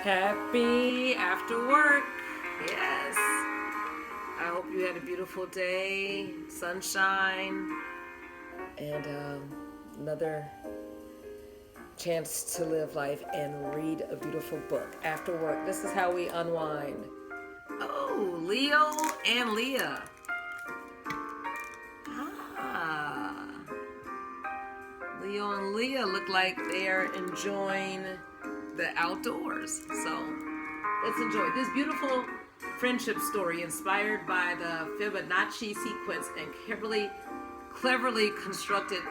Happy after work. Yes. I hope you had a beautiful day, sunshine, and another chance to live life and read a beautiful book after work. This is how we unwind. Oh, Leo and Leah. Leo and Leah look like they are enjoying the outdoors. So let's enjoy this beautiful friendship story inspired by the Fibonacci sequence and cleverly constructed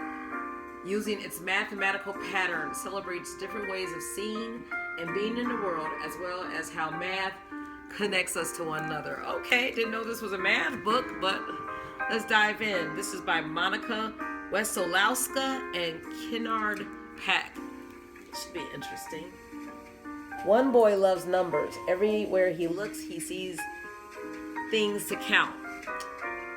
using its mathematical pattern. Celebrates different ways of seeing and being in the world, as well as how math connects us to one another. Okay, didn't know this was a math book, but let's dive in. This is by Monica Wesolowska and Kennard Pack. Should be interesting. One boy loves numbers. Everywhere he looks, he sees things to count.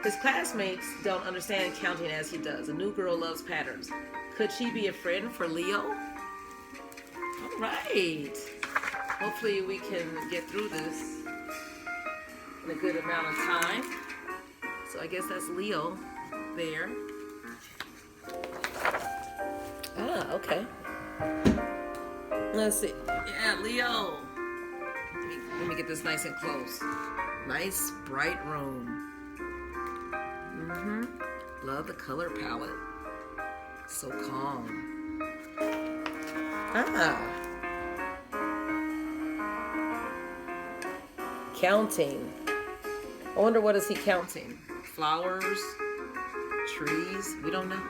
His classmates don't understand counting as he does. A new girl loves patterns. Could she be a friend for Leo? All right. Hopefully we can get through this in a good amount of time. So I guess that's Leo there. Okay. Let's see. Yeah, Leo. Let me get this nice and close. Nice, bright room. Love the color palette. So calm. Counting. I wonder what is he counting? Flowers? Trees? We don't know.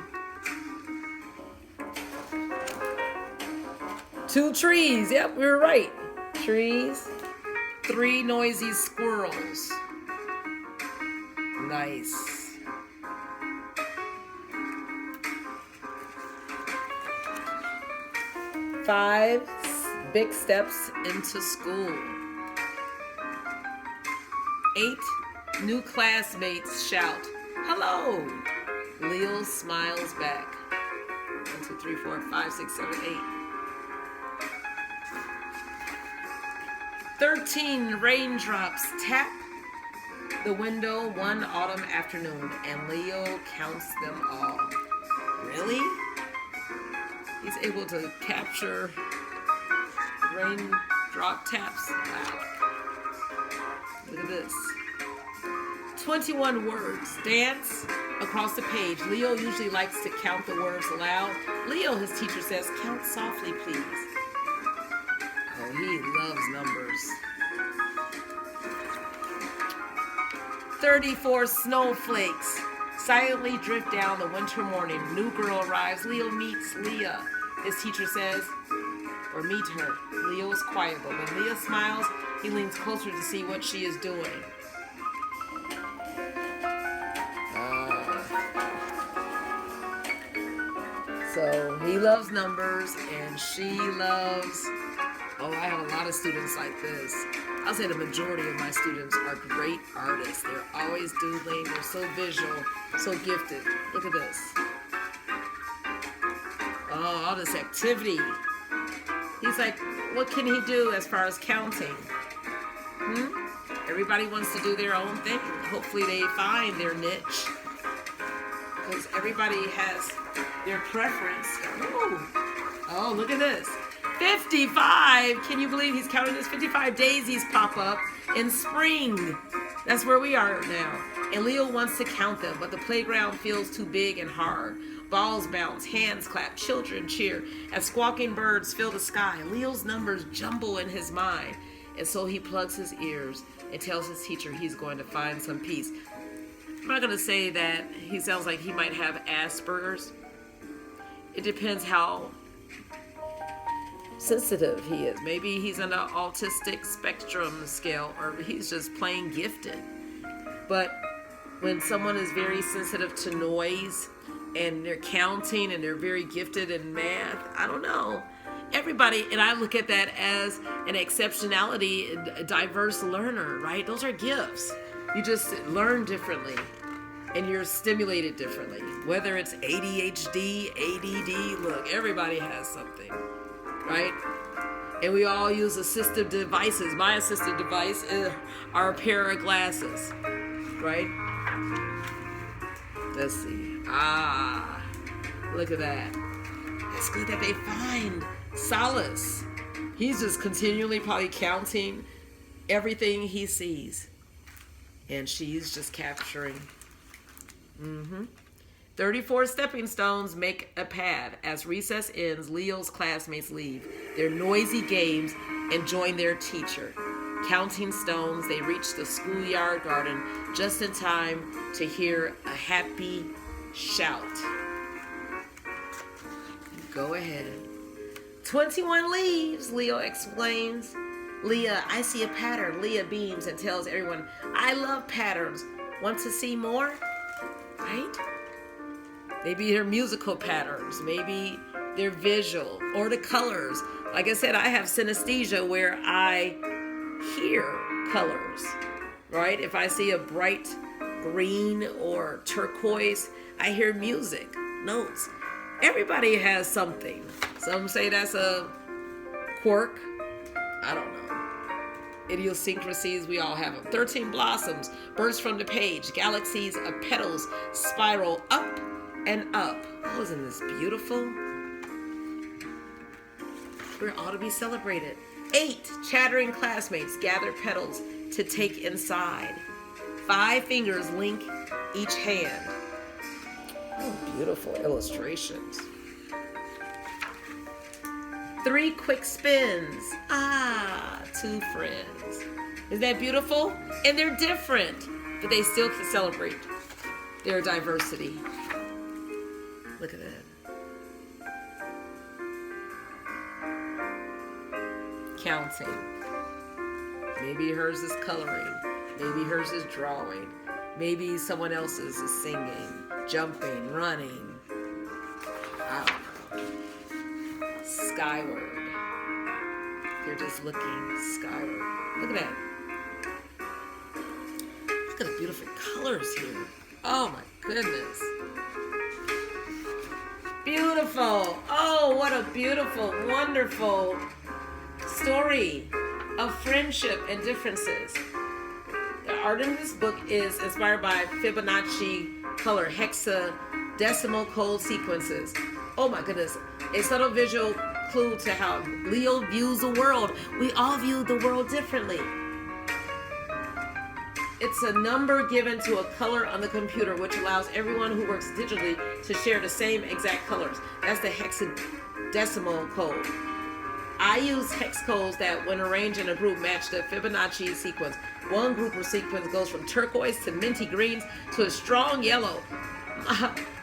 2 trees. Yep, we were right. Trees. 3 noisy squirrels. Nice. 5 big steps into school. 8 new classmates shout, "Hello!" Leo smiles back. 1, 2, 3, 4, 5, 6, 7, 8. 13 raindrops tap the window one autumn afternoon, and Leo counts them all. Really? He's able to capture raindrop taps. Wow. Look at this. 21 words. Dance across the page. Leo usually likes to count the words aloud. Leo, his teacher says, count softly, please. Oh, he loves numbers. 34 snowflakes silently drift down the winter morning. New girl arrives. Leo meets Leah. His teacher says, or meet her. Leo is quiet, but when Leah smiles, he leans closer to see what she is doing. So he loves numbers and she loves, I have a lot of students like this. I'll say the majority of my students are great artists. They're always doodling, they're so visual, so gifted. Look at this. Oh, all this activity. He's like, what can he do as far as counting? Everybody wants to do their own thing. Hopefully they find their niche. Because everybody has their preference. Ooh. Oh, look at this. 55. Can you believe he's counting this? 55 daisies pop up in spring. That's where we are now. And Leo wants to count them, but the playground feels too big and hard. Balls bounce, hands clap, children cheer as squawking birds fill the sky. Leo's numbers jumble in his mind, and so he plugs his ears and tells his teacher he's going to find some peace. I'm not going to say that he sounds like he might have Asperger's. It depends how sensitive he is. Maybe he's on the autistic spectrum scale, or he's just plain gifted. But when someone is very sensitive to noise and they're counting and they're very gifted in math, I don't know. Everybody, and I look at that as an exceptionality, a diverse learner, right? Those are gifts. You just learn differently and you're stimulated differently. Whether it's ADHD, ADD, look, everybody has something, right? And we all use assistive devices. My assistive device is our pair of glasses, right? Let's see. Look at that. It's good that they find solace. He's just continually probably counting everything he sees. And she's just capturing. 34 stepping stones make a path. As recess ends, Leo's classmates leave their noisy games and join their teacher. Counting stones, they reach the schoolyard garden just in time to hear a happy shout. Go ahead. 21 leaves, Leo explains. Leah, I see a pattern. Leah beams and tells everyone, I love patterns. Want to see more? Right? Maybe they're musical patterns. Maybe they're visual or the colors. Like I said, I have synesthesia where I hear colors, right? If I see a bright green or turquoise, I hear music, notes. Everybody has something. Some say that's a quirk. I don't know. Idiosyncrasies, we all have them. 13 blossoms burst from the page. Galaxies of petals spiral up and up. Oh, isn't this beautiful? We're all to be celebrated. 8 chattering classmates gather petals to take inside. 5 fingers link each hand. Oh, beautiful illustrations. 3 quick spins. 2 friends. Isn't that beautiful? And they're different, but they still can celebrate their diversity. Look at that. Counting. Maybe hers is coloring. Maybe hers is drawing. Maybe someone else's is singing, jumping, running. I don't know. Skyward. They're just looking skyward. Look at that. Look at the beautiful colors here. Oh my goodness. Beautiful. Oh, what a beautiful, wonderful story of friendship and differences. The art in this book is inspired by Fibonacci color hexadecimal code sequences. Oh my goodness. A subtle visual clue to how Leo views the world. We all view the world differently. It's a number given to a color on the computer, which allows everyone who works digitally to share the same exact colors. That's the hexadecimal code. I use hex codes that, when arranged in a group, match the Fibonacci sequence. One group or sequence goes from turquoise to minty greens to a strong yellow.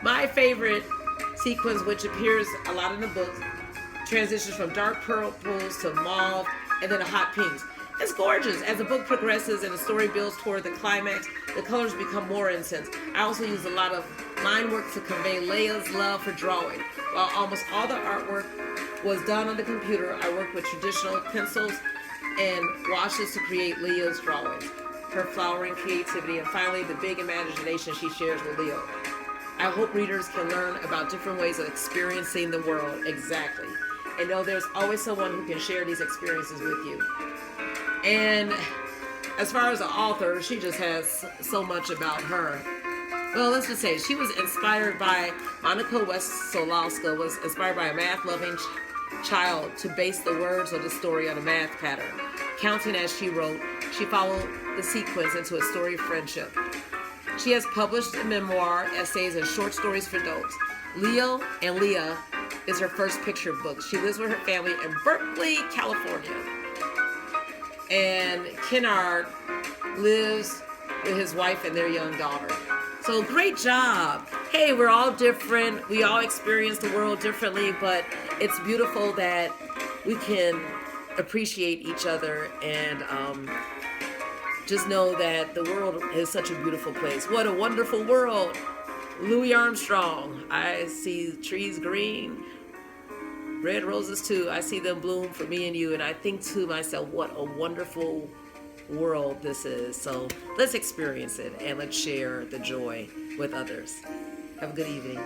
My favorite sequence, which appears a lot in the book, transitions from dark purples to mauve and then to hot pinks. It's gorgeous. As the book progresses and the story builds toward the climax, the colors become more intense. I also use a lot of line work to convey Leia's love for drawing. While almost all the artwork was done on the computer, I worked with traditional pencils and washes to create Leia's drawings, her flowering creativity, and finally the big imagination she shares with Leo. I hope readers can learn about different ways of experiencing the world. Exactly. And know there's always someone who can share these experiences with you. And as far as the author, she just has so much about her. Well, let's just say she was inspired by, Monica West-Solowska was inspired by a math-loving child to base the words of the story on a math pattern. Counting as she wrote, she followed the sequence into a story of friendship. She has published a memoir, essays, and short stories for adults. Leo and Leah is her first picture book. She lives with her family in Berkeley, California. And Kennard lives with his wife and their young daughter. So great job. Hey, we're all different. We all experience the world differently, but it's beautiful that we can appreciate each other and just know that the world is such a beautiful place. What a wonderful world. Louis Armstrong. I see trees green, red roses too. I see them bloom for me and you, and I think to myself, what a wonderful world this is. So let's experience it and let's share the joy with others. Have a good evening.